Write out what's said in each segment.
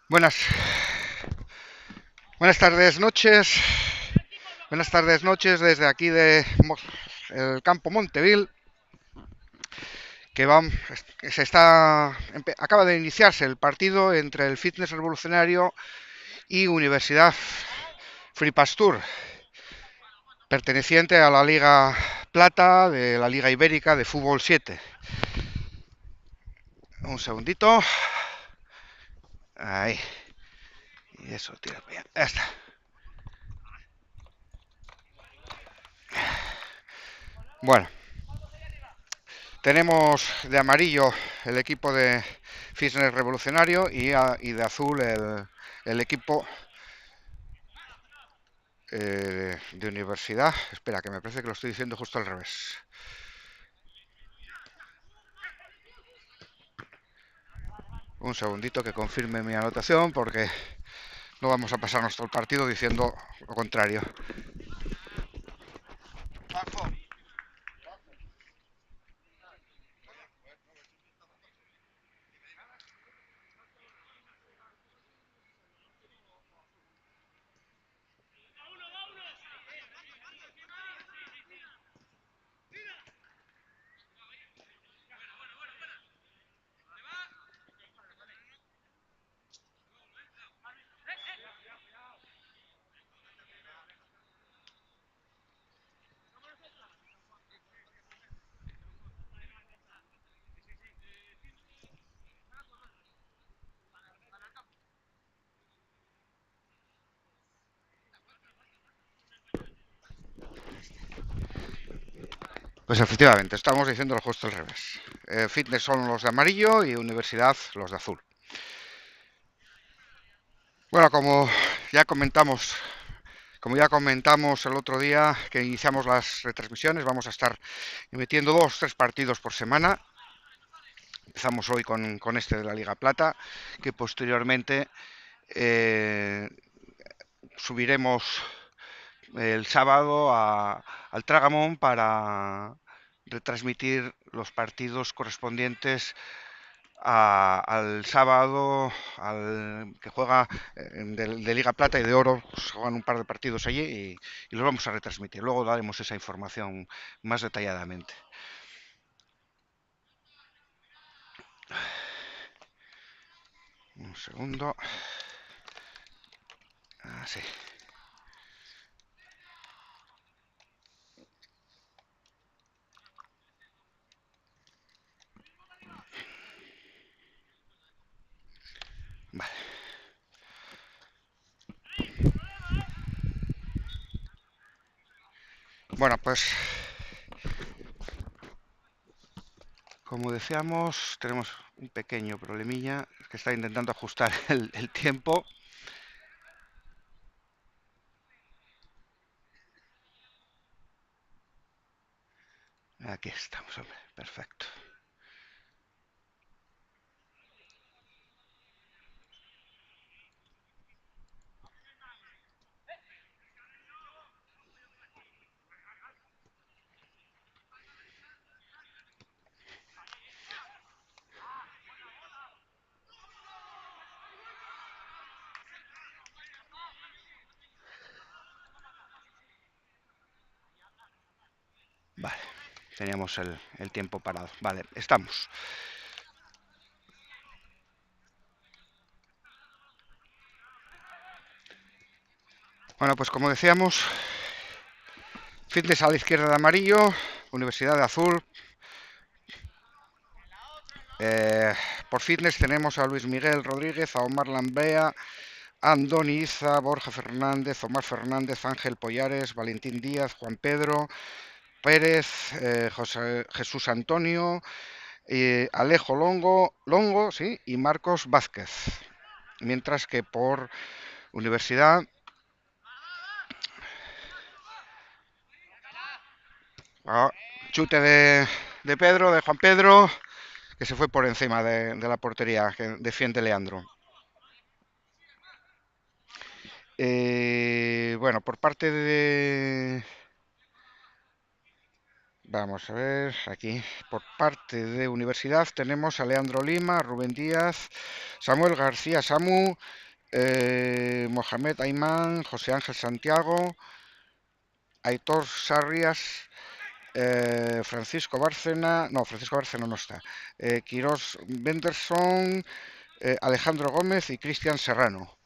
Buenas, buenas tardes, noches. Buenas tardes, noches desde aquí de el campo Monteville, que va, que acaba de iniciarse el partido entre el Fitness Revolucionario y Universidad Free Pasteur, perteneciente a la Liga Plata de la Liga Ibérica de Fútbol 7. Un segundito. Ahí. Y eso, tira bien. Ya está. Bueno, tenemos de amarillo el equipo de Fitness Revolucionario y de azul el equipo de universidad. Espera, que me parece que lo estoy diciendo justo al revés. Un segundito que confirme mi anotación porque no vamos a pasarnos todo el partido diciendo lo contrario. Pues efectivamente, estamos diciendo lo justo al revés. Fitness son los de amarillo y universidad los de azul. Bueno, como ya comentamos el otro día que iniciamos las retransmisiones, vamos a estar emitiendo 2 o 3 partidos por semana. Empezamos hoy con este de la Liga Plata, que posteriormente eh, subiremos el sábado al Tragamón para retransmitir los partidos correspondientes al sábado, que juega de Liga Plata y de Oro, pues juegan un par de partidos allí y los vamos a retransmitir. Luego daremos esa información más detalladamente. Un segundo. Así. Vale. Bueno, pues como decíamos, tenemos un pequeño problemilla que está intentando ajustar el tiempo. Aquí estamos, hombre. Perfecto. Vale. Teníamos el tiempo parado. Vale, estamos. Bueno, pues como decíamos, Fitness a la izquierda de amarillo, Universidad de azul. Eh, por Fitness tenemos a Luis Miguel Rodríguez, a Omar Lambea, a Andoni Iza, Borja Fernández, Omar Fernández, Ángel Pollares, Valentín Díaz, Juan Pedro Pérez, Jesús Antonio, Alejo Longo, sí, y Marcos Vázquez. Mientras que por Universidad, ah, chute de Pedro, de Juan Pedro, que se fue por encima de la portería que defiende Leandro. Bueno, por parte de... Vamos a ver, aquí por parte de Universidad tenemos a Leandro Lima, Rubén Díaz, Samuel García Samu, Mohamed Ayman, José Ángel Santiago, Aitor Sarrias, Francisco Bárcena, no, Francisco Bárcena no está, Quirós Benderson, Alejandro Gómez y Cristian Serrano.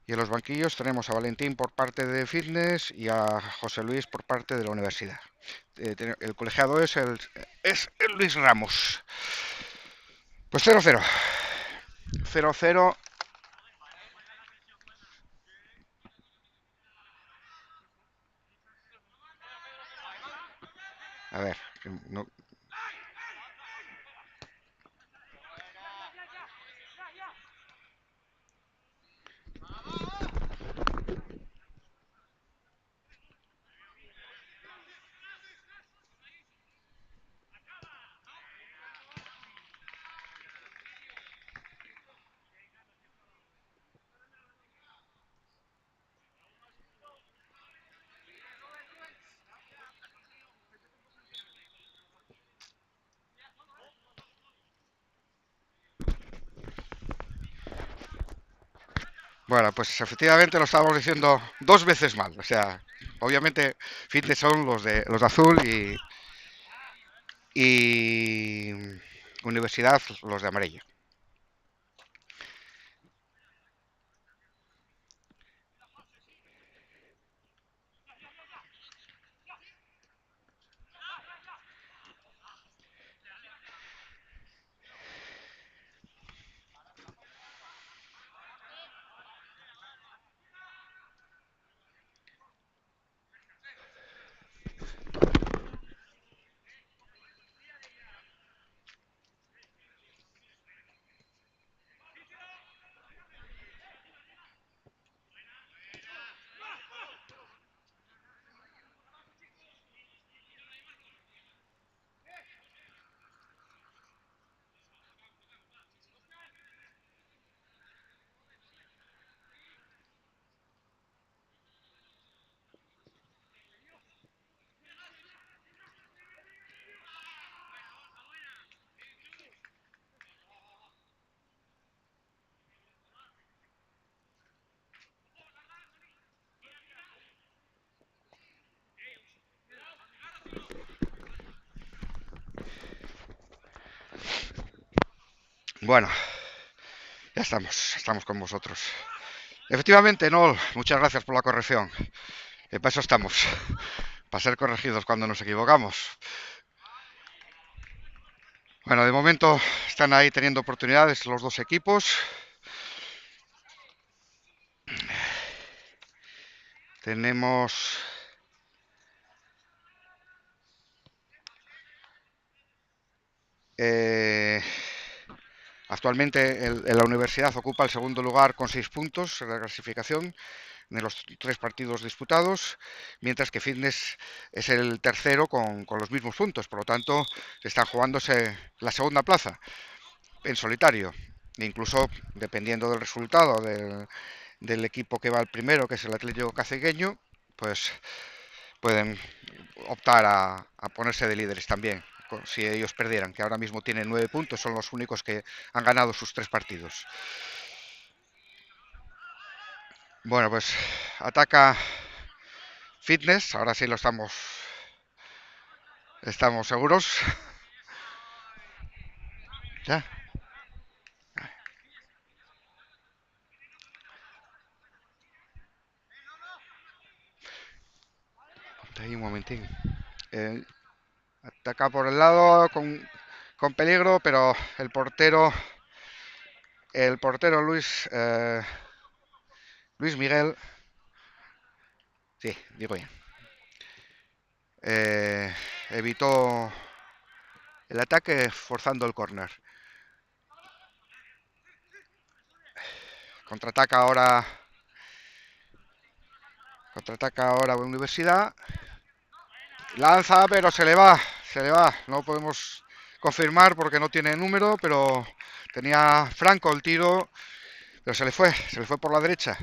Y en los banquillos tenemos a Valentín por parte de Fitness y a José Luis por parte de la universidad. El colegiado es el Luis Ramos. Pues 0-0. 0-0. A ver, no, bueno, pues efectivamente lo estábamos diciendo dos veces mal. O sea, obviamente Fitness son los de azul y Universidad los de amarillo. Bueno, ya estamos con vosotros. Efectivamente, no, muchas gracias por la corrección. Para eso estamos, para ser corregidos cuando nos equivocamos. Bueno, de momento están ahí teniendo oportunidades los dos equipos. Tenemos actualmente la universidad ocupa el segundo lugar con 6 puntos en la clasificación de los 3 partidos disputados, mientras que Fitness es el tercero con los mismos puntos. Por lo tanto, están jugándose la segunda plaza en solitario. E incluso dependiendo del resultado del equipo que va al primero, que es el Atlético Cacegueño, pues pueden optar a ponerse de líderes también, si ellos perdieran, que ahora mismo tienen 9 puntos, son los únicos que han ganado sus 3 partidos. Bueno, pues ataca Fitness, ahora sí lo estamos seguros. Ya. Ahí un momentín. Eh, Ataca por el lado con peligro, pero el portero Luis Miguel, sí, digo bien, evitó el ataque forzando el córner. Contraataca ahora, contraataca ahora Universidad. Lanza, pero se le va. No podemos confirmar porque no tiene número, pero tenía franco el tiro, pero se le fue por la derecha.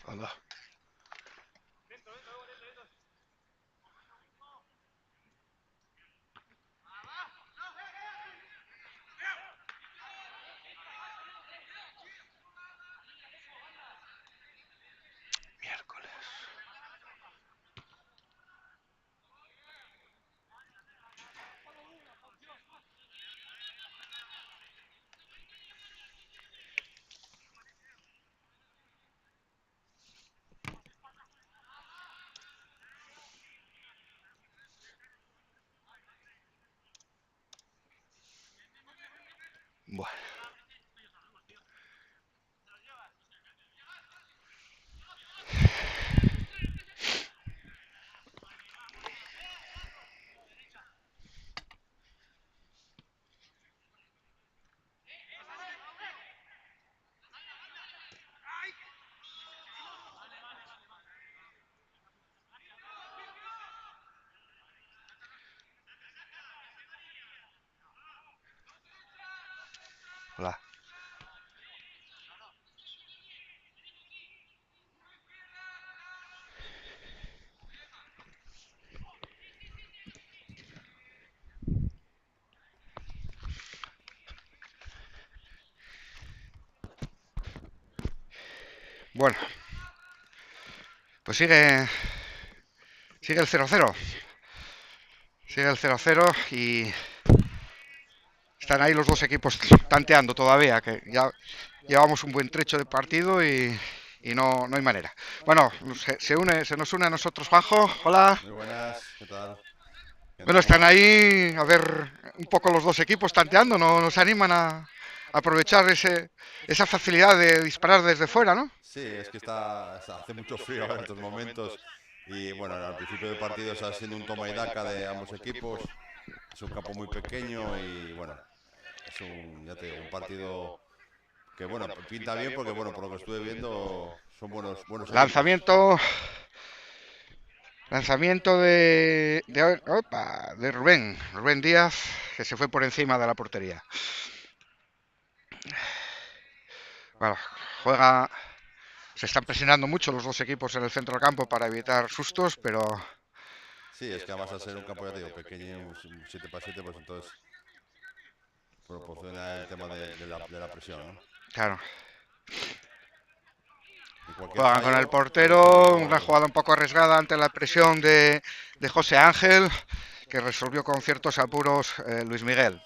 Hola. Miércoles. Bueno. Hola. Bueno, pues sigue el 0-0. Sigue el 0-0 y están ahí los dos equipos tanteando todavía, que ya llevamos un buen trecho de partido y no hay manera. Bueno, se nos une a nosotros Juanjo. Hola. Muy buenas, ¿qué tal? ¿Qué Bueno, están andamos? ahí a ver un poco los dos equipos tanteando, ¿no? Nos animan a aprovechar esa facilidad de disparar desde fuera, ¿no? Sí, es que hace mucho frío ahora en estos momentos y bueno, al principio del partido está siendo un toma y daca de ambos equipos. Es un campo muy pequeño y bueno, ya te digo, un partido que bueno, pinta bien porque bueno, por lo que estuve viendo son buenos equipos. Lanzamiento, lanzamiento de Rubén Díaz, que se fue por encima de la portería. Bueno, juega, se están presionando mucho los dos equipos en el centro del campo para evitar sustos, pero Sí, es que además al ser un campo, ya te digo, pequeño, un 7x7, pues entonces proporciona el tema de la presión, ¿no? claro, Y cualquier juegan con el cualquier portero, una fallo. jugada un poco arriesgada ante la presión de José Ángel, que resolvió con ciertos apuros Luis Miguel.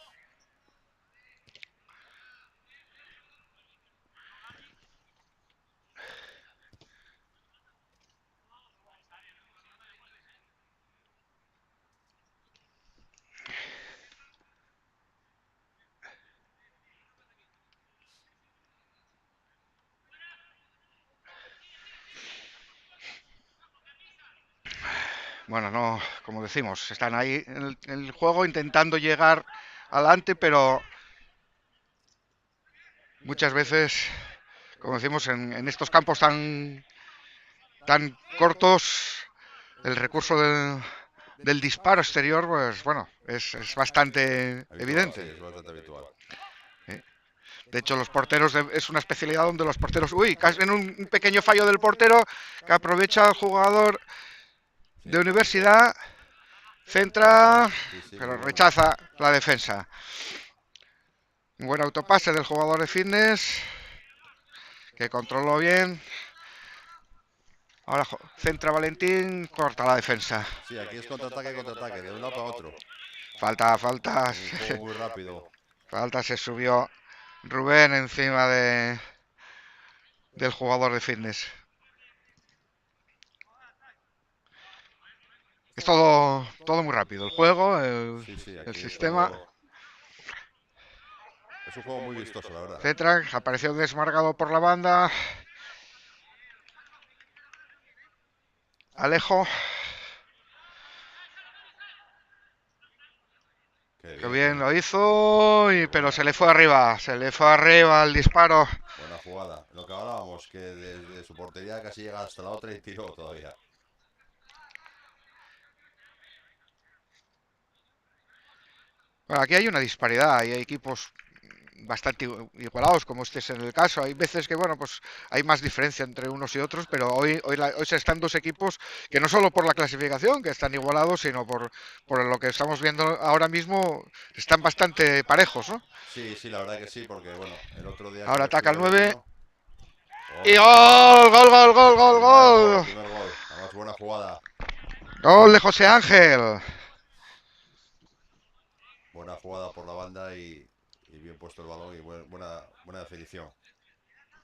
Bueno, no, como decimos, están ahí en el juego intentando llegar adelante, pero muchas veces, como decimos, en estos campos tan cortos, el recurso del disparo exterior, pues bueno, es bastante Habitual, sí, evidente. es bastante habitual. ¿Eh? De hecho, los porteros es una especialidad donde los porteros, uy, casi en un pequeño fallo del portero que aprovecha el jugador Sí, de universidad, centra, sí, sí, muy pero bueno. rechaza la defensa. Un buen autopase del jugador de fitness que controló bien. Ahora centra Valentín, corta la defensa. Sí, aquí es contraataque, de un lado para otro. Faltas. Un juego muy rápido. Falta, se subió Rubén encima del jugador de fitness. Es todo muy rápido. El juego, Sí, sí, el aquí es sistema. todo. Es un juego muy vistoso, la verdad. Centra, apareció desmarcado por la banda. Alejo, Qué que bien, bien ¿eh? lo hizo, Muy pero buena. se le fue arriba el disparo. Buena jugada. Lo que hablábamos, que desde su portería casi llega hasta la otra y tiró todavía. Bueno, aquí hay una disparidad, hay equipos bastante igualados, como este es en el caso. Hay veces que, bueno, pues hay más diferencia entre unos y otros, pero hoy se están dos equipos que no solo por la clasificación, que están igualados, sino por lo que estamos viendo ahora mismo, están bastante parejos, ¿no? Sí, sí, la verdad que sí, porque bueno, el otro día Ahora que ataca el estuvimos 9. viendo. Y Oh, gol, gol, gol, gol, gol, primer gol, gol. primer gol. Además, buena jugada. Gol de José Ángel. Buena jugada por la banda y bien puesto el balón y buena definición.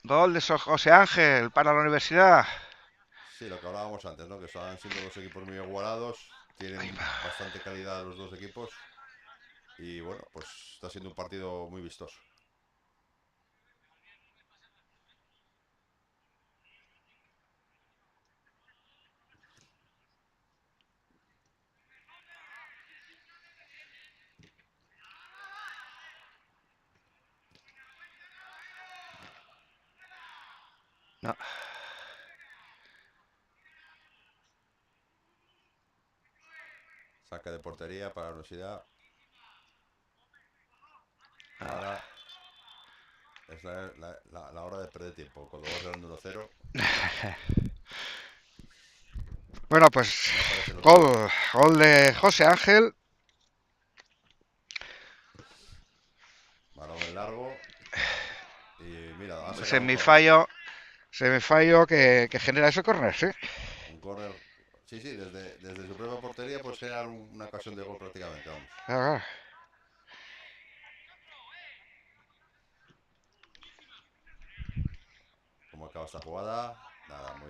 Gol de José Ángel para la universidad. Sí, lo que hablábamos antes, ¿no? Que estaban siendo dos equipos muy igualados, tienen bastante calidad los dos equipos y bueno, pues está siendo un partido muy vistoso. No. Saca de portería para la universidad. Ahora es la hora de perder tiempo. Cuando vas ganando 1-0, Bueno, pues no aparece el otro gol. gol de José Ángel. Balón en largo. Y mira, ha sacado un córner. Semifallo, semifallo que genera ese córner, sí. Un córner. Sí, sí, desde su propia portería pues generar una ocasión de gol prácticamente, vamos. Ah, ¿Cómo acaba esta jugada? Nada, muy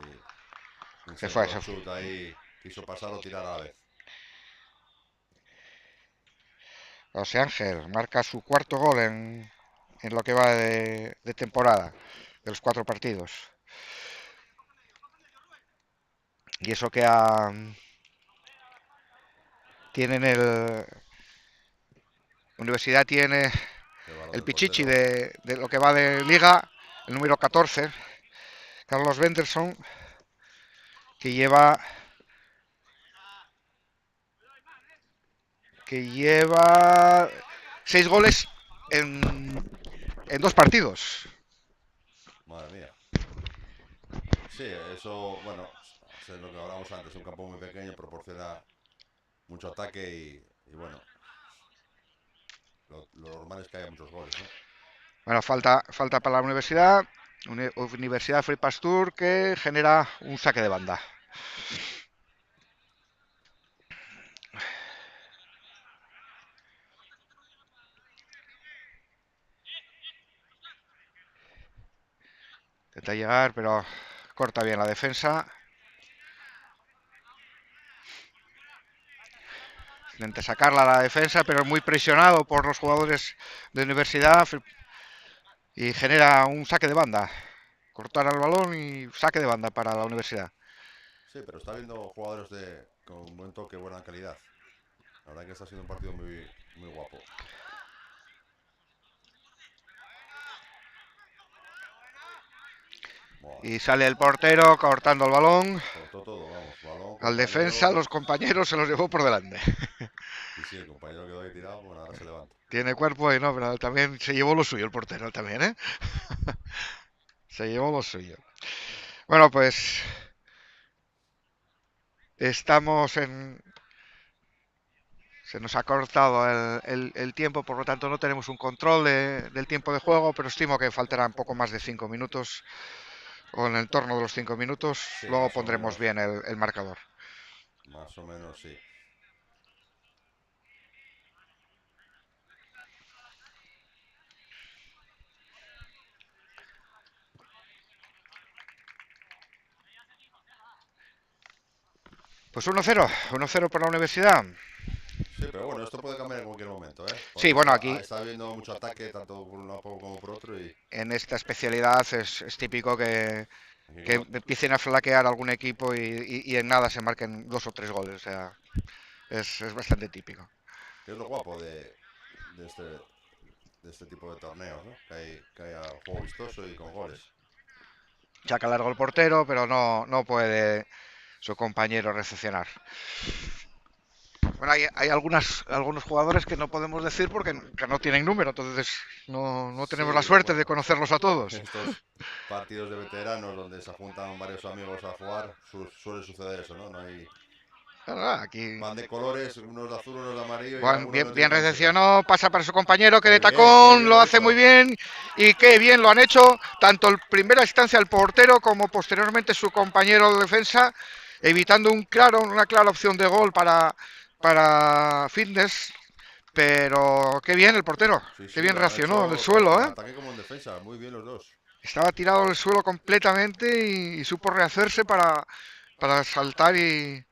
un se fue, centro se fue. chut ahí. Quiso pasar o tirar a la vez. José Ángel marca su cuarto gol en lo que va de temporada, de los 4 partidos. Y eso que tienen el... Universidad tiene El balón el del pichichi portero. de lo que va de liga, el número 14, Carlos Benderson, que lleva que lleva 6 goles en 2 partidos. Madre mía. Sí, eso, bueno, es lo que hablábamos antes. Un campo muy pequeño proporciona mucho ataque y bueno, lo normal es que haya muchos goles, ¿no? Bueno, falta para la universidad. Universidad Free Pasteur que genera un saque de banda. Intenta llegar, pero corta bien la defensa. Intenta sacarla a la defensa, pero muy presionado por los jugadores de universidad y genera un saque de banda. Cortar el balón y saque de banda para la universidad. Sí, pero está viendo jugadores con buen toque, buena calidad. La verdad que está siendo un partido muy, muy guapo. Buah, Y sale el portero cortando el balón. cortó todo, vamos. Balón, Al defensa, compañero. los compañeros se los llevó por delante. Y sí, el compañero quedó ahí tirado. Bueno, ahora se levanta. Tiene cuerpo y no, pero también se llevó lo suyo el portero también, ¿eh? Se llevó lo suyo. Bueno, pues estamos en... Se nos ha cortado el tiempo, por lo tanto no tenemos un control del tiempo de juego, pero estimo que faltarán poco más de 5 minutos o en el torno de los 5 minutos. Sí, Luego pondremos bien el marcador. más o menos sí. Pues 1-0 por la universidad. Sí, pero bueno, esto puede cambiar en cualquier momento, ¿eh? Sí, Porque bueno, está, aquí está habiendo mucho ataque, tanto por un lado como por otro, y en esta especialidad es típico aquí que empiecen a flaquear algún equipo y en nada se marquen 2 o 3 goles. O sea, es bastante típico. que es lo guapo de este tipo de torneos, ¿no? Que haya juego vistoso y con goles. Saca largo el portero, pero no puede su compañero recepcionar. Bueno, hay algunos jugadores que no podemos decir porque que no tienen número, entonces no tenemos la Sí, suerte de bueno, conocerlos a todos. estos partidos de veteranos donde se juntan varios amigos a jugar, suele suceder eso, ¿no? No hay, Aquí van de colores, unos de azul, unos de amarillo y Juan algunos bien, no tienen bien camiseta. recepcionó, pasa para su compañero que de Qué tacón bien lo lo hace muy hizo. bien y qué bien lo han hecho tanto en primera instancia el portero como posteriormente su compañero de defensa, evitando una clara opción de gol para Fitness, pero qué bien el portero, Sí, qué sí, bien lo han reaccionó en el hecho tanto suelo, en ¿eh? ataque como en defensa. Muy bien los dos. Estaba tirado en el suelo completamente y supo rehacerse para saltar y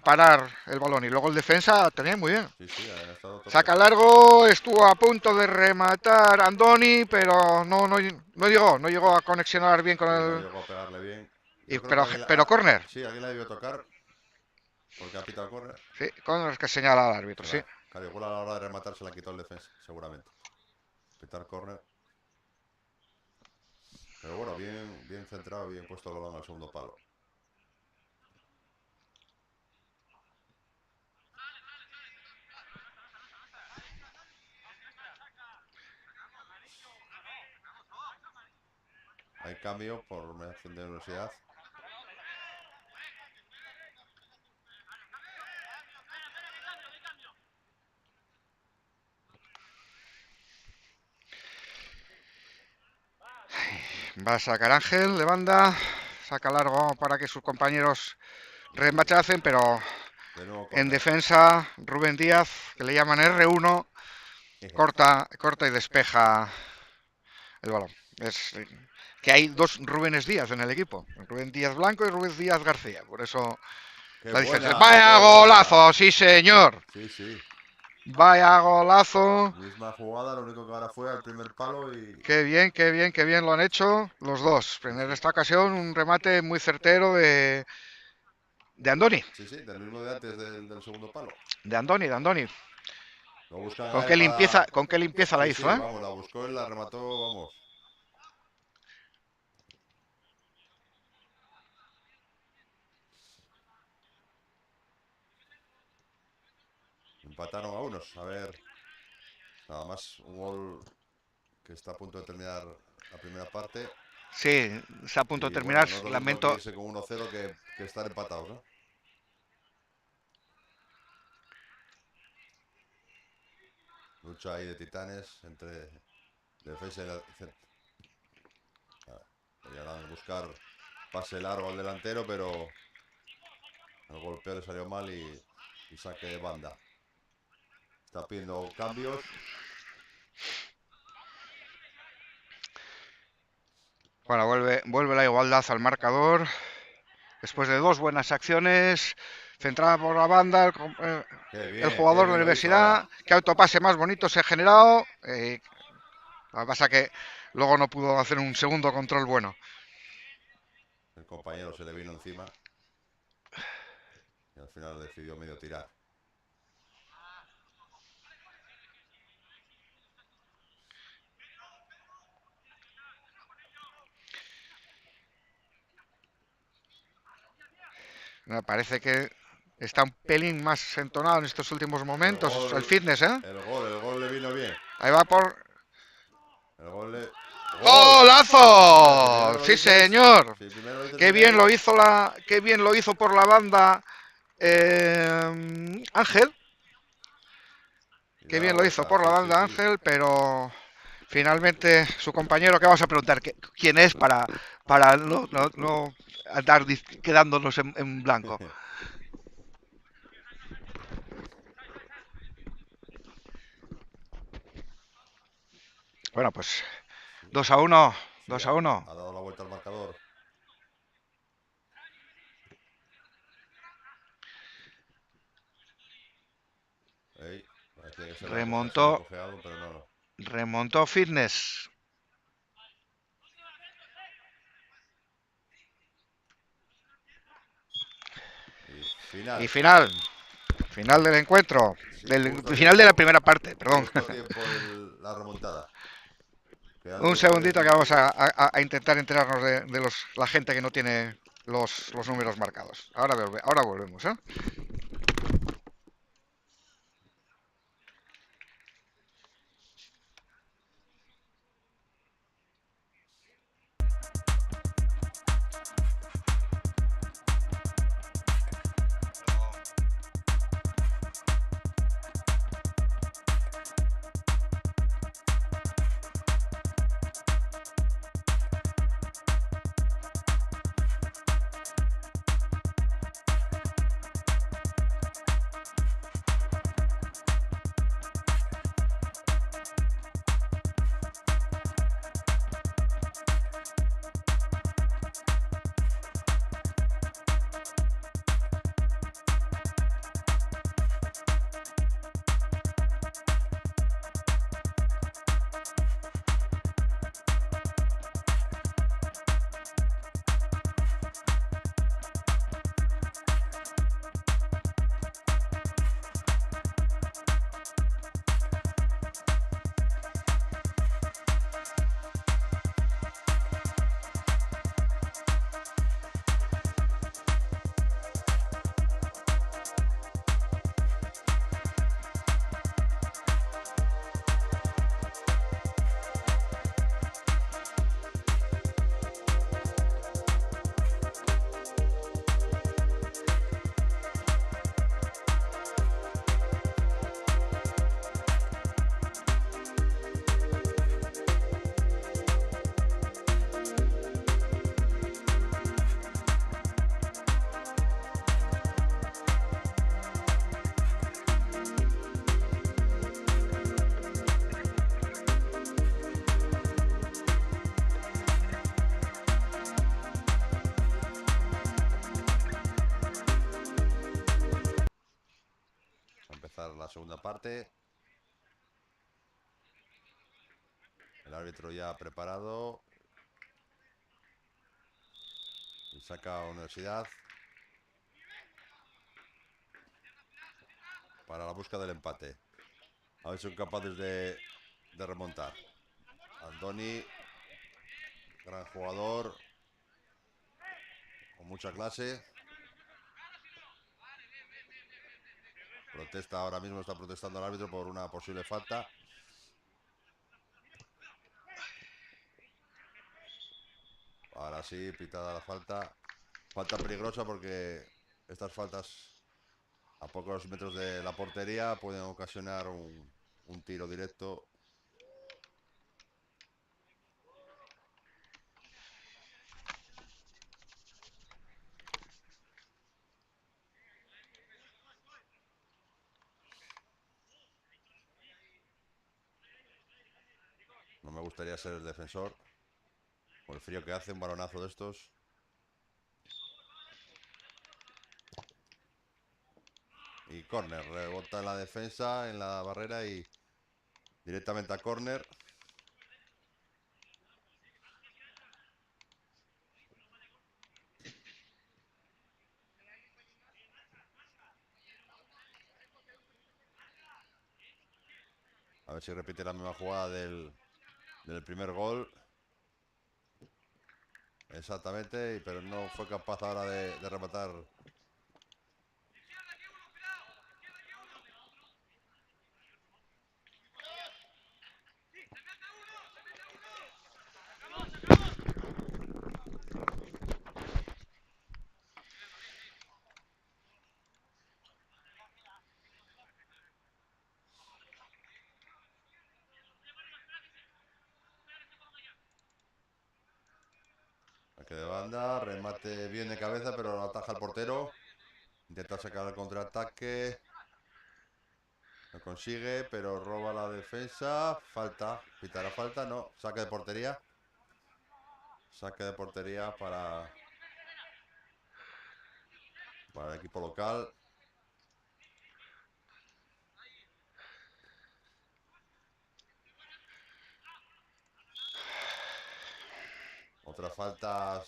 parar el balón. Y luego el defensa también muy bien. Sí, sí, han estado a tope. Saca largo, estuvo a punto de rematar Andoni, pero no llegó a conexionar bien con Sí, no el. llegó a pegarle bien. Yo creo que Pero, alguien, pero córner, sí, alguien la debió tocar porque ha pitado córner. sí, córner que señala al árbitro, Se sí. la, claro, igual a la hora de rematar se la quitó el defensa, seguramente. Pitar córner. Pero bueno, bien, bien centrado, bien puesto el balón al segundo palo. Hay cambio por una acción de universidad. Va a sacar Ángel de banda, saca largo para que sus compañeros remachacen, pero De nuevo en córner. defensa Rubén Díaz, que le llaman R1, corta y despeja el balón. Es que hay dos Rubénes Díaz en el equipo, Rubén Díaz Blanco y Rubén Díaz García, por eso ¡Qué la diferencia. buena! ¡Vaya ¡Qué buena! golazo! ¡Sí, señor! Sí, sí. ¡Vaya golazo! Misma jugada, lo único que ahora fue al primer palo y... Qué bien, qué bien, qué bien lo han hecho los dos. Sí, En sí. esta ocasión un remate muy certero de Andoni. Sí, sí, del mismo de antes del segundo palo. De Andoni. Lo buscan a él para... Con qué limpieza la Sí, hizo, sí, ¿eh? vamos, la buscó él, la remató, vamos. Empataron a unos. A ver, nada más un gol que está a punto de terminar la primera parte. Sí, está a punto de Y terminar. bueno, no es lo mismo que Lamento. irse con 1-0 que estar empatados, ¿no? Lucha ahí de titanes entre defensa y querían buscar pase largo al delantero, pero el golpeo le salió mal y saque de banda. Está pidiendo cambios. Bueno, vuelve la igualdad al marcador. Después de dos buenas acciones, centrada por la banda, el Qué jugador de la bien lo hizo universidad, ahora. qué autopase más bonito se ha generado. Lo que pasa que luego no pudo hacer un segundo control bueno. El compañero se le vino encima y al final decidió medio tirar. Me parece que está un pelín más entonado en estos últimos El momentos el gol, fitness, ¿eh? el gol le vino bien. Ahí va por. El gol le... ¡Gol! O sea, si ¡Golazo! primero lo Sí, dices, señor. si primero lo dices Qué desde bien ahí, lo hizo qué bien lo hizo por la banda Ángel. y Qué da la bien lo hizo vuelta, por la sí, sí, banda sí. Ángel, pero finalmente su compañero, ¿qué vas a preguntar? ¿Quién es para no andar quedándonos en blanco? Bueno, pues Sí, 2-1, sí, 2-1. ha dado la vuelta al marcador. Ey, parecía que se había Remontó, cojeado, pero no, no. remontó Fitness. Y Y final. final del encuentro, Sí, del final de la primera parte, perdón. justo a tiempo la remontada. Un Quedando con 10 segundito que vamos minutos. a intentar enterarnos de la gente que no tiene los números marcados. Ahora volvemos, ¿eh? la segunda parte. El árbitro ya preparado. Y saca a Universidad para la búsqueda del empate. A ver si son capaces de remontar. Andoni, gran jugador, con mucha clase. Protesta ahora mismo, está protestando el árbitro por una posible falta. Ahora sí, pitada la falta. Falta peligrosa porque estas faltas a pocos metros de la portería pueden ocasionar un tiro directo. No me gustaría ser el defensor. Con el frío que hace, un balonazo de estos. Y córner, rebota en la defensa, en la barrera y directamente a córner. A ver si repite la misma jugada del primer gol. Exactamente, pero no fue capaz ahora de rematar. Saque de banda, remate bien de cabeza, pero lo ataja el portero. Intenta sacar el contraataque. Lo consigue, pero roba la defensa. Falta, pitará falta, no. Saque de portería. Saque de portería para el equipo local. Otra falta,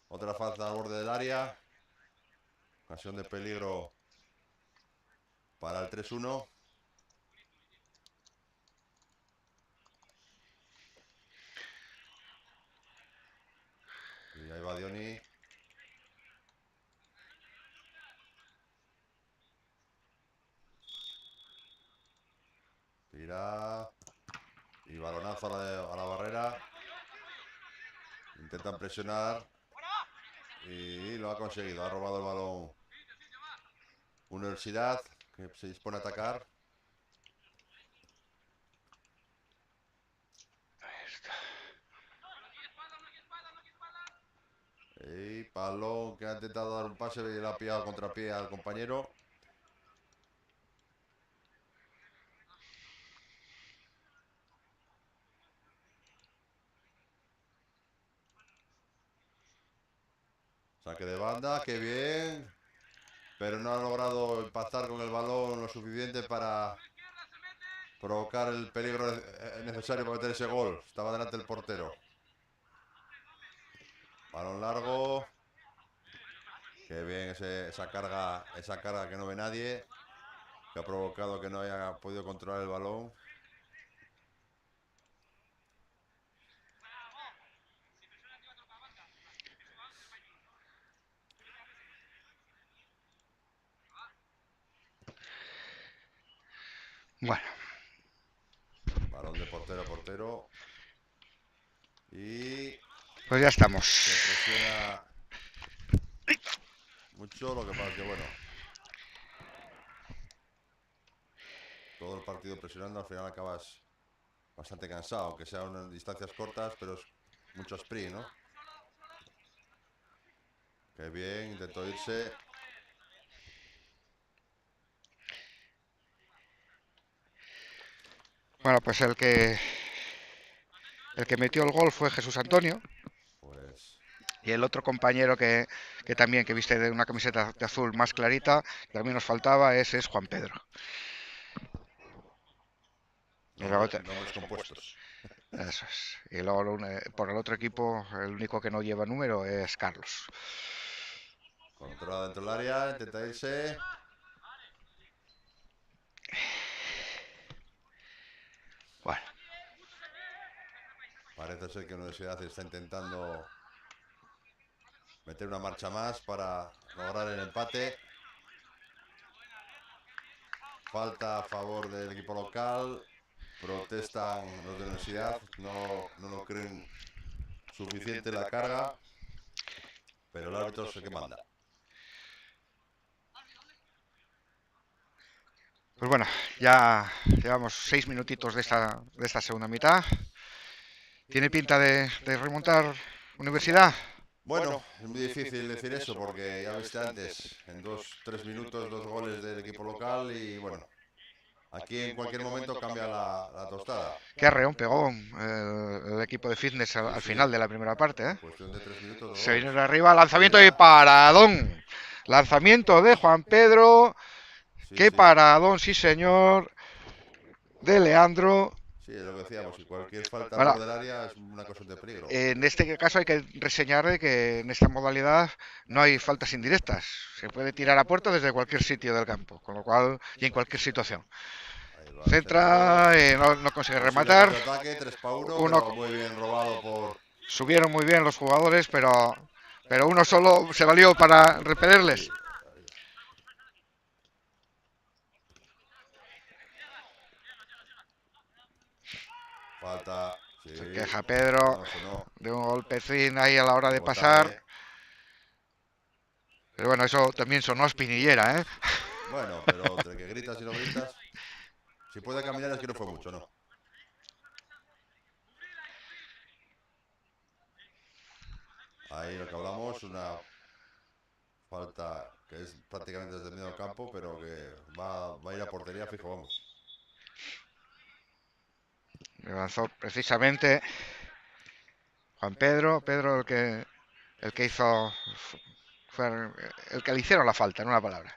otra falta al borde del área. Ocasión de peligro para el 3-1. Y ahí va Dioni. Tira. Y balonazo a la barrera. Intentan presionar. Y lo ha conseguido. Ha robado el balón Universidad, que se dispone a atacar. Y balón que ha intentado dar un pase y le ha pillado contrapié al compañero. Saque de banda, qué bien. Pero no ha logrado impactar con el balón lo suficiente para provocar el peligro necesario para meter ese gol. Estaba delante del portero. Balón largo. Qué bien esa carga que no ve nadie, que ha provocado que no haya podido controlar el balón. Bueno, Balón de portero a portero. Y pues ya estamos. se presiona mucho, lo que pasa es que bueno, todo el partido presionando, al final acabas bastante cansado, aunque sean unas distancias cortas, pero es mucho sprint, ¿no? Qué bien, intentó irse. Bueno, pues el que metió el gol fue Jesús Antonio. Pues Y el otro compañero que también, que viste de una camiseta de azul más clarita, que también nos faltaba, ese es Juan Pedro. Y luego Nombres compuestos. eso es. Y luego por el otro equipo, el único que no lleva número es Carlos. Controlado dentro del área, intenta irse. Bueno, Parece ser que Universidad está intentando meter una marcha más para lograr el empate. Falta a favor del equipo local. Protestan los de la Universidad. No lo creen suficiente la carga. Pero el árbitro es el que manda. pues bueno, ya llevamos 6 minutitos de esta segunda mitad. ¿Tiene pinta de remontar Universidad? Bueno, es muy difícil decir eso porque ya viste antes, en 2, 3 minutos, 2 goles del equipo local y bueno, aquí en cualquier momento cambia la tostada. Qué arreón pegó el equipo de fitness Sí, al sí, final de la primera parte, en ¿eh? cuestión de 3 minutos, dos Se goles. viene arriba, lanzamiento y Mira, paradón. Lanzamiento de Juan Pedro. sí, Qué sí, paradón, sí señor. De Leandro. sí, es lo que decíamos, si cualquier falta al Bueno, borde del área es una cosa de peligro. en este caso hay que reseñar de que en esta modalidad no hay faltas indirectas. Se puede tirar a puerta desde cualquier sitio del campo, con lo cual, y en cualquier situación. Ahí va el centro, Centra, no consigue posible rematar. contraataque, 3-1, Uno, pero muy bien robado por... subieron muy bien los jugadores, pero uno solo se valió para repelerles. Sí, falta, Se sí, queja Pedro sonó. de un golpecín ahí a la hora de Poco pasar. tarde. Pero bueno, eso también sonó a espinillera, ¿eh? Bueno, pero entre que gritas y no gritas, si puede caminar es que no fue mucho, ¿no? Ahí lo que hablamos, una falta que es prácticamente desde el medio del campo, pero que va a ir a portería fijo, vamos. Le lanzó precisamente Juan Pedro. Pedro el que hizo, fue el que le hicieron la falta, en una palabra.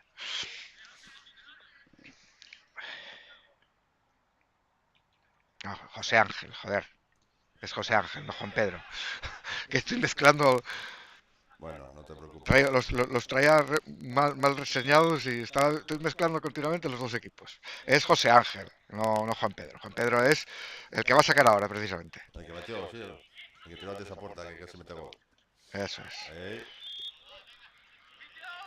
No, José Ángel, joder. Es José Ángel, no Juan Pedro. Que estoy mezclando. Bueno, no te preocupes. Los traía mal reseñados y estoy mezclando continuamente los dos equipos. Es José Ángel, no Juan Pedro. Juan Pedro es el que va a sacar ahora, precisamente. El que metió, sí, el que tiró ante esa puerta que casi mete gol. Eso es. Ahí,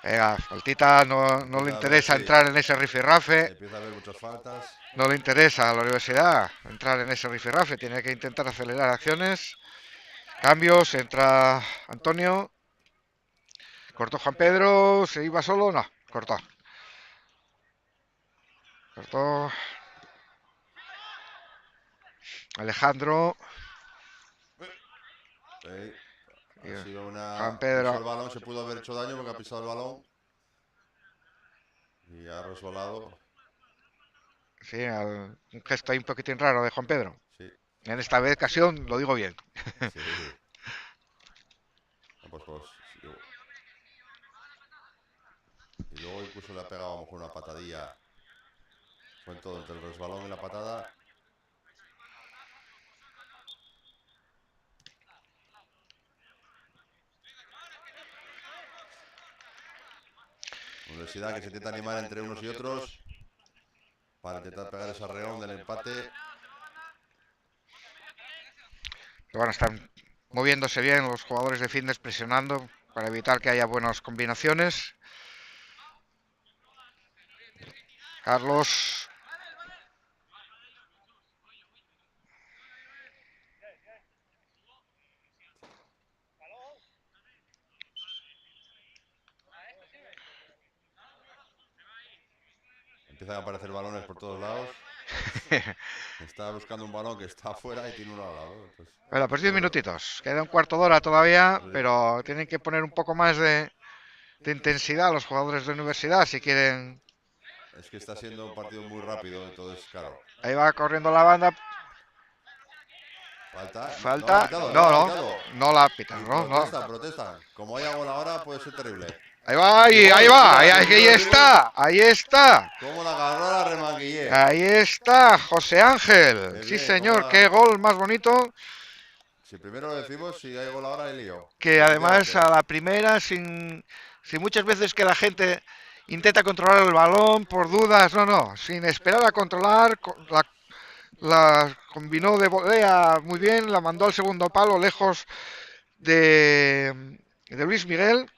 Venga, faltita, no le empieza a ver, interesa sí, entrar en ese rifirrafe. empieza a haber muchas faltas. No le interesa a la universidad entrar en ese rifirrafe. Tiene que intentar acelerar acciones. Cambios, entra Antonio. Cortó Juan Pedro, se iba solo, no, cortó. Cortó Alejandro. Ahí, ha sido Juan una... Pisó el Pedro, balón, se pudo haber hecho daño porque ha pisado el balón y ha resbalado. sí, un gesto ahí un poquitín raro de Juan Pedro. Sí, En esta ocasión lo digo bien. sí. No, pues, sí. Y luego incluso le ha pegado a lo mejor una patadilla. Fue en todo, entre el resbalón y la patada. Universidad que se intenta animar entre unos y otros para intentar pegar ese arreón del empate. Pero bueno, están moviéndose bien los jugadores de fitness, presionando para evitar que haya buenas combinaciones. Carlos. Empiezan a aparecer balones por todos lados. Está buscando un balón que está afuera y tiene uno al lado. Entonces, Bueno, pues 10 yo creo, minutitos. Queda un cuarto de hora todavía, sí, pero tienen que poner un poco más de intensidad a los jugadores de universidad si quieren. es que está siendo un partido muy rápido, entonces, claro. Ahí va corriendo la banda. Falta. No, no la ha Falta. pitado, no No, la ha no. pitado. No la pitan, Y ¿no? No. protestan, protestan. Como haya gol ahora, puede ser terrible. Ahí va, Y ahí gol, va. mira, Ahí, si lo ahí primero decimos, está. Ahí está. cómo la agarró la remanguillé. Ahí está, José Ángel. Qué Sí, bien, cómo señor, la. qué gol más bonito. Si primero lo decimos, si hay gol ahora, hay lío. Que además Efectivamente. a la primera, sin muchas veces que la gente intenta controlar el balón por dudas, no, no, sin esperar a controlar, la combinó de volea muy bien, la mandó al segundo palo lejos de Luis Miguel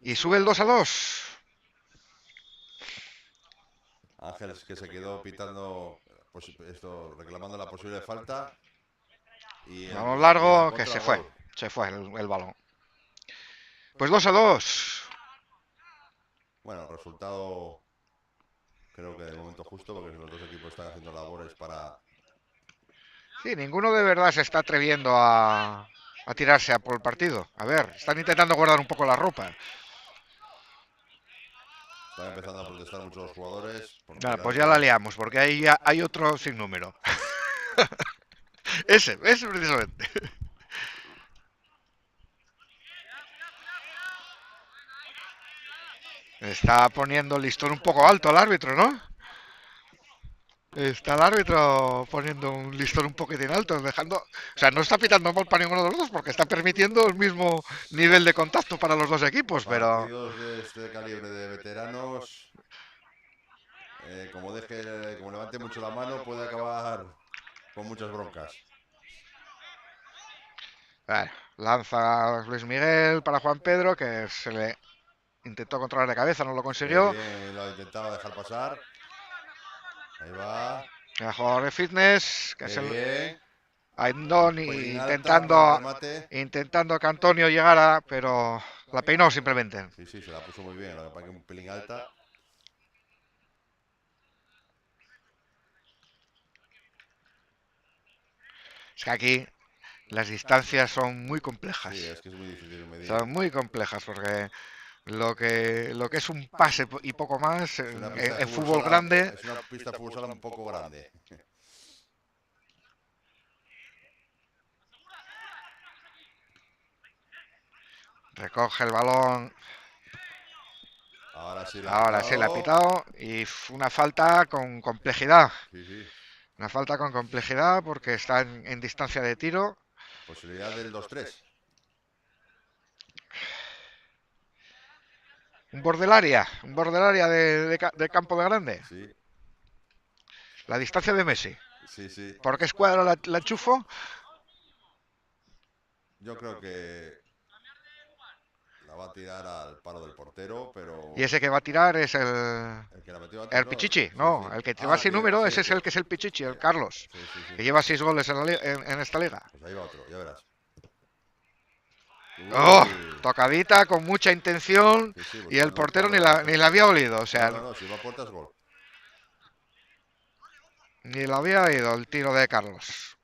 y sube el 2-2. Ángeles que se quedó pitando, pues, esto, reclamando la posible falta. Balón Y la largo que contra gol. se fue el balón. Pues 2-2. Bueno, resultado creo que de momento justo, porque los dos equipos están haciendo labores para. Sí, ninguno de verdad se está atreviendo a tirarse a por el partido. A ver, están intentando guardar un poco la ropa. Están empezando a protestar muchos los jugadores, porque Vale, el pues ya la árbitro. liamos, porque ahí ya hay otro sin número. Ese precisamente. Está poniendo el listón un poco alto al árbitro, ¿no? Está el árbitro poniendo un listón un poquitín alto, dejando. O sea, no está pitando mal para ninguno de los dos porque está permitiendo el mismo nivel de contacto para los dos equipos, pero. Partidos de este calibre de veteranos, como levante mucho la mano, puede acabar con muchas broncas. Bueno, lanza Luis Miguel para Juan Pedro, que se le intentó controlar de cabeza, no lo Qué consiguió. bien, lo intentaba dejar pasar. Ahí va. El jugador de fitness, que es Qué el bien. Un Andoni pelín alta para el remate. intentando que Antonio llegara, pero la peinó simplemente. Sí, sí, se la puso muy bien. Lo que pasa es que un pelín alta. Es que aquí las distancias son muy Sí, complejas. es que es muy difícil medir. Son muy complejas porque lo que es un pase y poco más Es una en, pista de en fútbol fútbol sala, grande. es una pista de fútbol sala un poco grande. Recoge el balón. Ahora sí la ha Ahora sí la ha pitado. pitado y una falta con complejidad. Sí, sí. Una falta con complejidad porque está en distancia de tiro. Posibilidad del 2-3. Un borde del área de campo de grande. Sí, La distancia de Messi. sí, sí. ¿Por qué escuadra la enchufo? Yo creo que la va a tirar al palo del portero, Y pero ese que va a tirar es el que la metió antes, el ¿no? Pichichi. Sí, No, sí. el que va Ah, sin número, sí, ese es el que es el Pichichi, el Carlos. sí, sí, sí. Que lleva 6 goles en esta liga. Pues ahí va otro, ya verás. ¡Oh! Uy. Tocadita con mucha intención Sí, sí, y el portero buscando el ni rechazo. la había olido. O No, sea, no, no, si va a puertas, gol. ni lo había oído el tiro de Carlos.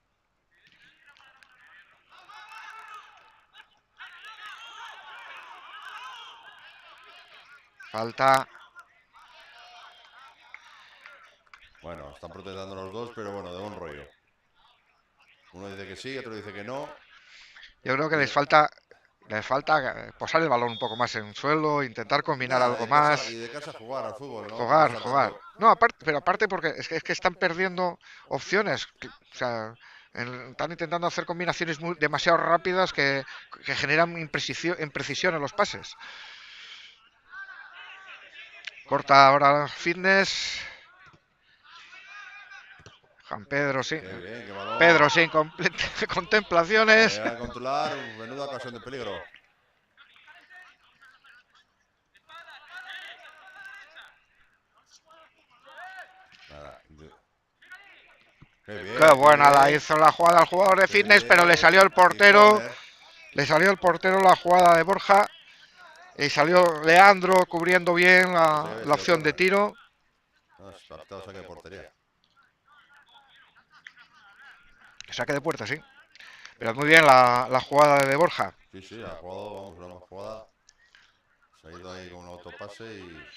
Falta. Bueno, están protestando los dos, pero bueno, de buen rollo. Uno dice que sí, otro dice que no. Yo creo que Y les falta posar el balón un poco más en suelo, intentar combinar nada, algo más, dedicarse a jugar al fútbol, ¿no? No pensar jugar. tanto. No, aparte, pero aparte porque es que están perdiendo opciones. O sea, están intentando hacer combinaciones demasiado rápidas que generan imprecisión en los pases. Corta ahora Fitness. Juan Pedro, sí. Qué bien, qué balón. Pedro sin contemplaciones. A controlar, menuda ocasión de peligro. Nada. Qué Qué bien, qué buena la bien. hizo la jugada al jugador de Qué Fitness, pero le bien. salió el Y portero. córner. Le salió el portero la jugada de Borja. Y salió Leandro cubriendo bien Pensé que había la sido opción de córner. tiro. No, ha pitado saque de portería. Saque de puerta, sí. Pero muy bien la jugada de Borja. Sí, sí, ha jugado, vamos, una jugada. Se ha ido ahí con un autopase y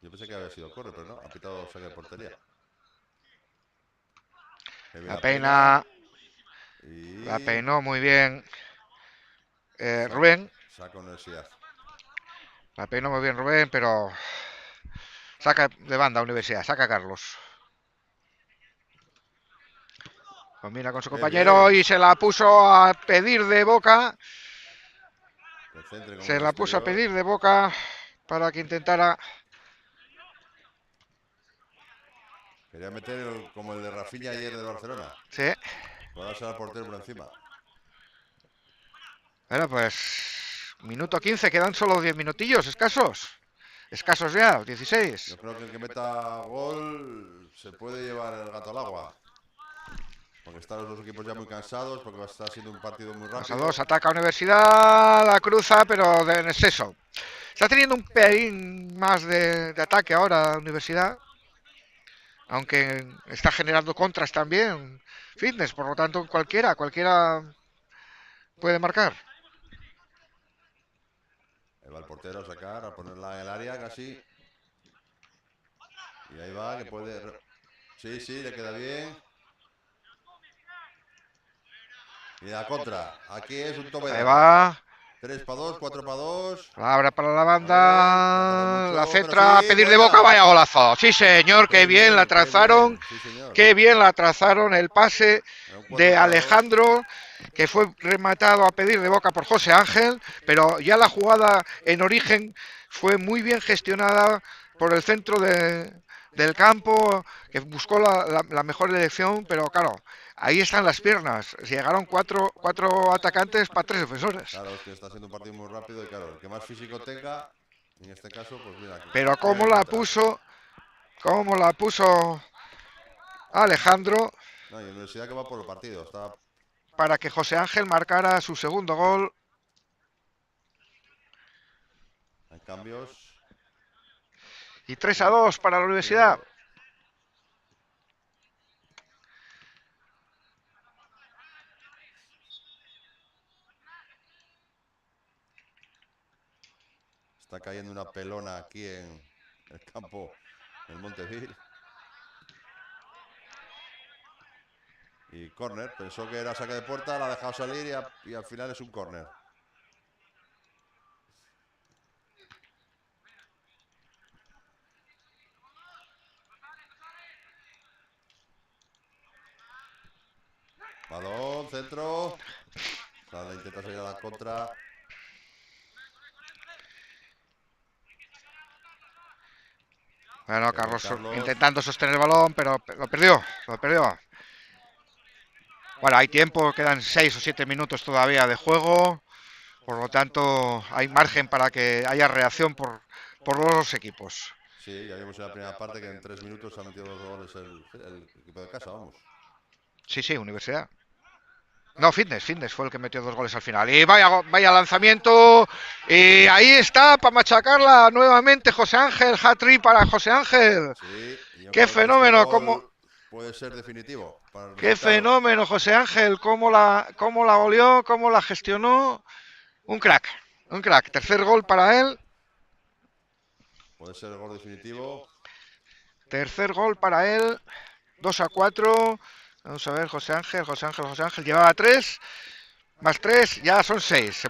yo pensé que había sido córner, pero no, ha pitado saque de portería. Que bien La la peina. peina, la Y peinó muy bien saca, Rubén. saca universidad. La peinó muy bien Rubén, pero saca de banda Universidad, saca Carlos. Combina con su ¡Qué compañero bien! y se la puso a pedir de boca. Que centre como Se en el la puso a exterior. pedir de boca para que intentara. Quería meter como el de Rafinha ayer del Barcelona. Sí. Colarse al portero por encima. Bueno, pues minuto 15, quedan solo 10 minutillos escasos. Escasos ya, 16. Yo creo que el que meta gol se puede llevar el gato al agua. Porque están los dos equipos ya muy cansados, porque va a estar siendo un partido muy 2 a 2, rápido. ataca Universidad, la cruza, pero en exceso. Está teniendo un pelín más de ataque ahora Universidad, aunque está generando contras también. Fitness, por lo tanto, cualquiera puede marcar. Ahí va el portero a sacar, a ponerla en el área casi. Y ahí va, que puede... Sí, sí, le queda bien. Y la contra. Aquí es un toma y Ahí daca. va. 3 para 2, 4 para 2. Abra para la Balón, que ha tardado banda. La mucho, pero centra a sí, pedir de boca. buena. Vaya golazo. Sí, señor. Qué bien la Qué trazaron. bien, sí señor. Qué bien la trazaron. El pase Era un 4 de para 2. Alejandro, que fue rematado a pedir de boca por José Ángel. Pero ya la jugada en origen fue muy bien gestionada por el centro del campo, que buscó la mejor elección. Pero claro, ahí están las piernas. Llegaron cuatro atacantes para 3 defensores. Claro, es que está siendo un partido muy rápido y claro, el que más físico tenga, en este caso, pues mira, Pero juega en contra. cómo la puso Alejandro No, y Universidad que va por el partido. Está para que José Ángel marcara su segundo gol. en cambios. Y 3 a 2 para la Sí, Universidad. está cayendo una pelona aquí en el campo del Montevil. Y córner, pensó que era saque de puerta, la ha dejado salir y al final es un córner. Balón, centro. Sale, intenta salir a la contra. Bueno, Qué bien, Carlos Carlos. intentando sostener el balón, pero lo perdió. Lo perdió. Bueno, hay tiempo, quedan 6 o 7 minutos todavía de juego. Por lo tanto, hay margen para que haya reacción por los dos equipos. Sí, ya vimos en la primera parte que en 3 minutos ha metido 2 goles el equipo de casa, vamos. Sí, sí, Universidad. No, Fitness fue el que metió 2 goles al final. Y vaya lanzamiento. Y ahí está para machacarla nuevamente José Ángel. Hat-trick para José Ángel. Sí, y yo Qué creo que este fenómeno, gol puede ser definitivo para el qué resultado. fenómeno José Ángel. Cómo la goleó, cómo la gestionó. Un crack, un crack. Tercer gol para él. Puede ser el gol definitivo. Tercer gol para él. 2 a 4. Vamos a ver, José Ángel. Llevaba 3. Más 3, ya son 6.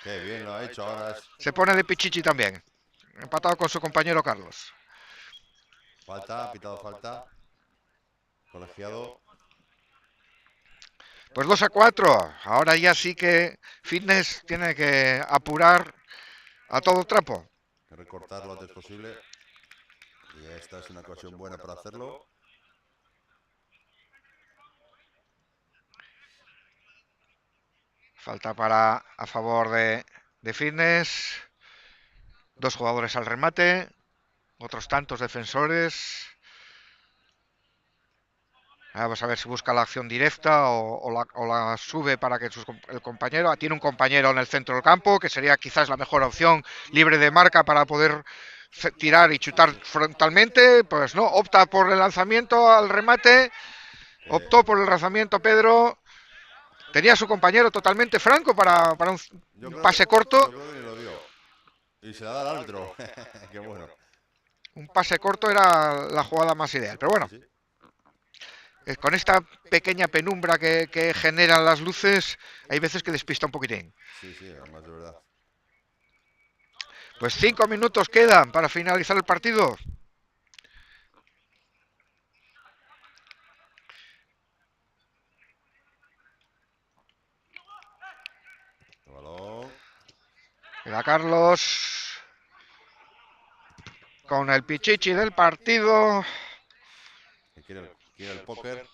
Qué bien lo ha hecho. Ahora es Se pone de pichichi también. Empatado con su compañero Carlos. falta, ha pitado falta. Colegiado. Pues 2 a 4. Ahora ya sí que Fitness tiene que apurar a todo trapo. Que recortar lo antes posible. Y esta es una ocasión buena para hacerlo. Falta a favor de Fitness. 2 jugadores al remate. Otros tantos defensores. Vamos a ver si busca la acción directa o la sube para que el compañero. Tiene un compañero en el centro del campo, que sería quizás la mejor opción, libre de marca para poder tirar y chutar frontalmente. Pues no, opta por el lanzamiento al remate. Que Optó por el lanzamiento Pedro. Tenía a su compañero totalmente franco para yo un creo que pase corto. yo creo que ni lo vio. Y se la da al árbitro. Qué bueno. Un pase corto era la jugada más ideal. Pero Sí, bueno, sí. Con esta pequeña penumbra que generan las luces, hay veces que despista un poquitín. Sí, sí, además de verdad. Pues 5 minutos quedan para finalizar el partido. El balón. Queda Carlos con el pichichi del partido. Que quiere el póker.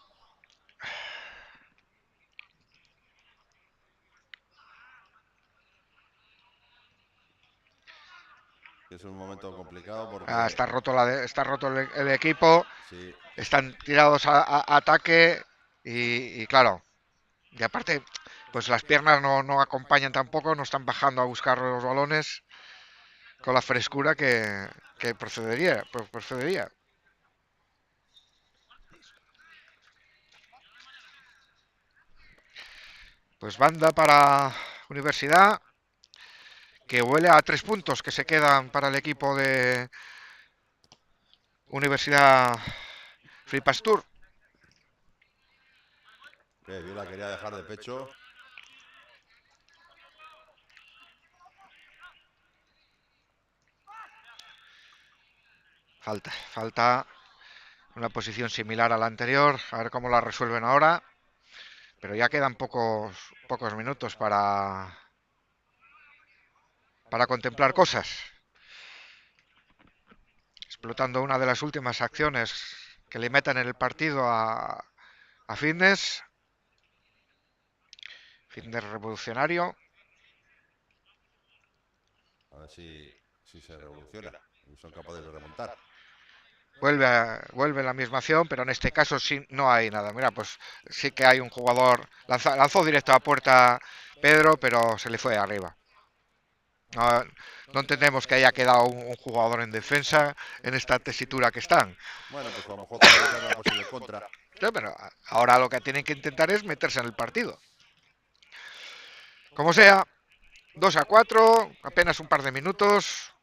Es un momento complicado porque Está roto el equipo. sí, Están tirados a ataque. Y claro, y aparte, pues las piernas no acompañan tampoco. No están bajando a buscar los balones con la frescura que procedería. Pues banda para Universidad, que huele a 3 puntos que se quedan para el equipo de Universidad Free Pastur. que Vila quería dejar de pecho. Falta una posición similar a la anterior. A ver cómo la resuelven ahora. Pero ya quedan pocos minutos para contemplar cosas. Explotando una de las últimas acciones que le metan en el partido a Fitness. Fitness revolucionario. A ver si se revoluciona y son capaces de remontar. Vuelve la misma acción, pero en este caso sí no hay nada. Mira, pues sí que hay un jugador. Lanzó directo a puerta Pedro, pero se le fue arriba. No, no entendemos que haya quedado un jugador en defensa en esta tesitura que están. Bueno, pues a lo mejor para evitar una posible contra. Sí, pero ahora lo que tienen que intentar es meterse en el partido. Como sea, 2-4, apenas un par de minutos.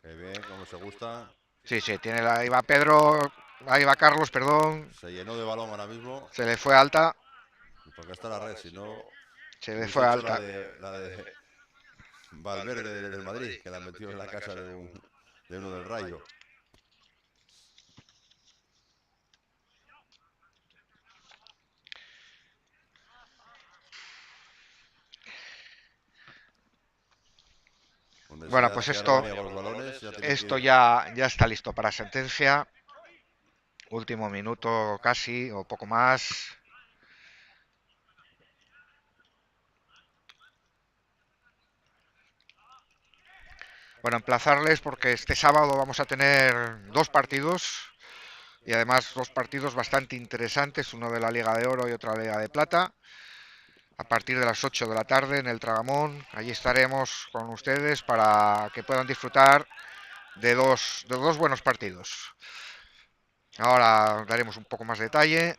Qué bien, como se gusta. Sí, ahí va Pedro, ahí va Carlos, perdón. Se llenó de balón ahora mismo. Se le fue alta. Porque está la red, si no Se le hubiese fue hecho alta. la de Valverde del Madrid, que la metió en la casa de uno del Rayo. Bueno, Universidad pues que ahora venía con los balones, ya tiene que esto ir. ya está listo para sentencia. Último minuto casi, o poco más. Bueno, emplazarles porque este sábado vamos a tener 2 partidos. Y además 2 partidos bastante interesantes, uno de la Liga de Oro y otro de la Liga de Plata. A partir de las 8 de la tarde en el Tragamón. Allí estaremos con ustedes para que puedan disfrutar de dos buenos partidos. Ahora daremos un poco más de detalle.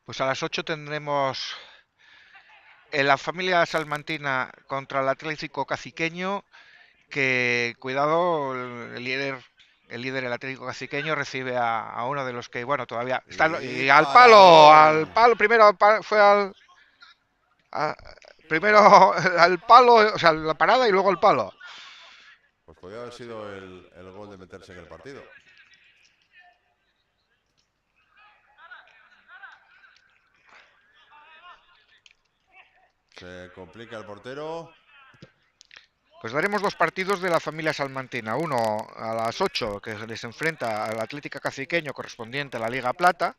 Pues a las 8 tendremos en la familia salmantina contra el Atlético Caciqueño, que cuidado, el líder del Atlético Caciqueño recibe a uno de los que, bueno, todavía está Y y al palo, paradón. primero fue a- primero al palo, o sea, la parada y luego el palo. Pues podría haber sido el gol de meterse en el partido. Se complica el portero. Pues daremos 2 partidos de la familia salmantina. Uno a las 8, que les enfrenta al Atlético Caciqueño correspondiente a la Liga Plata.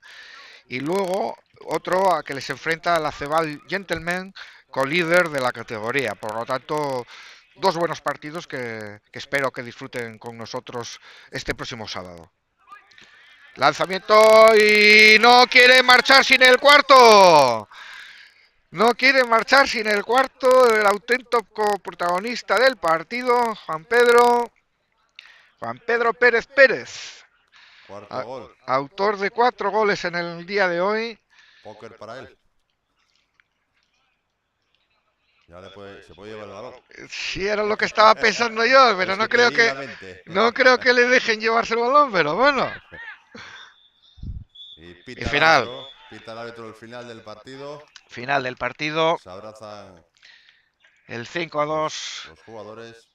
Y luego otro a que les enfrenta al Acebal Gentleman, co-líder de la categoría. Por lo tanto, 2 buenos partidos que espero que disfruten con nosotros este próximo sábado. Lanzamiento y no quiere marchar sin el cuarto. No quiere marchar sin el cuarto, el auténtico protagonista del partido, Juan Pedro Pérez Pérez, Cuarto gol. autor de 4 goles en el día de hoy. Póker para él. Se puede llevar el balón. Sí, era lo que estaba pensando yo, pero Es que te leí la mente. no creo que le dejen llevarse el balón, pero bueno. Y Y final, pita el árbitro el final del partido. final del partido, Se abrazan el 5-2, los jugadores.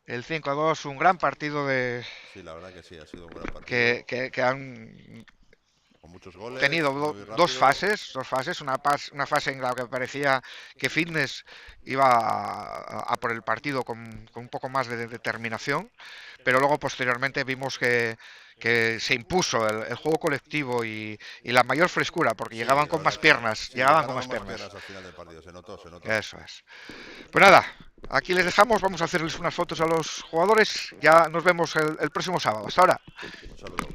el 5-2, un gran partido Sí, la verdad que sí, ha sido un gran partido. que han Con muchos goles, tenido muy rápido. dos fases, una fase en la que parecía que Fitness iba a por el partido con un poco más de determinación, pero luego posteriormente vimos que se impuso el juego colectivo y la mayor frescura, porque Sí, llegaban la con más verdad que piernas, sí, llegaban con llegaron más con más piernas. piernas al final del partido. Se notó, se notó. Eso es. Pues nada, aquí les dejamos, vamos a hacerles unas fotos a los jugadores, ya nos vemos el próximo sábado. Hasta ahora. Un saludo.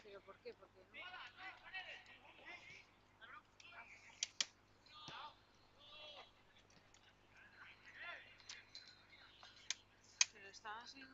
¿Pero por qué? Porque no. Pero está sin...